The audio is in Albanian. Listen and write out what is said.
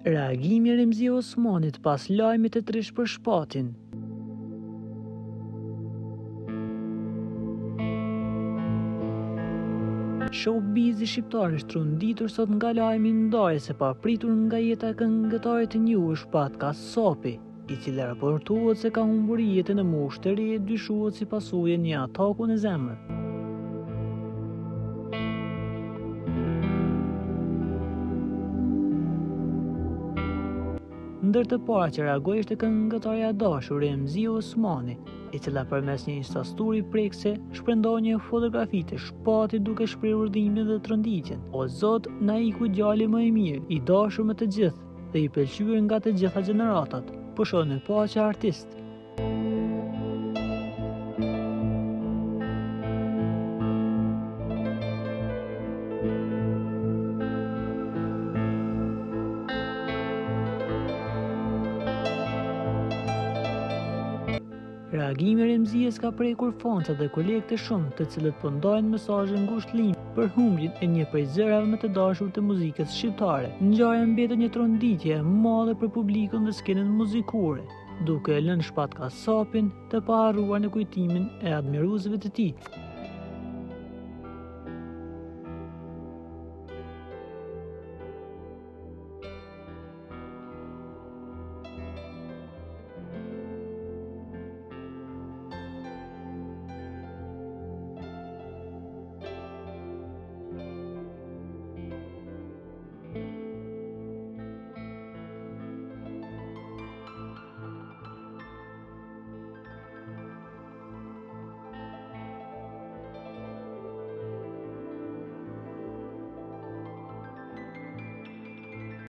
Reagimi i Remzi Osmanit pas lajmit të trish për Shpatin. Showbizi shqiptar është trunditur sot nga lajmi i ndarjes së papritur nga jeta e këngëtarit të njohur Shpat Kasapi, i cili raportohet se ka humbur jetën në moshë të re, dyshohet si pasojë e një ataku në zemër. Ndër të parë që reagoi ishte këngëtarja e dashur Remzi Osmani, e cila përmes një Instastory prekse shpërndoi një fotografi të Shpatit duke shprehur dhimbjen dhe tronditjen. O Zot, na iku djali më i mirë, i dashur me të gjithë dhe i pëlqyer nga të gjitha gjeneratat. Pushon në paqe artist. Reagimi i Remzies ka prekur fansa dhe kolegë të shumë, të cilët po ndajnë mesazhe ngushëllimi për humbjen e një prej zërave më të dashur të muzikës shqiptare. Ngjarja mbetet një tronditje e madhe për publikun dhe skenën muzikore, duke e lënë Shpat Kasapin të paharruar në kujtimin e admiruesve të tij.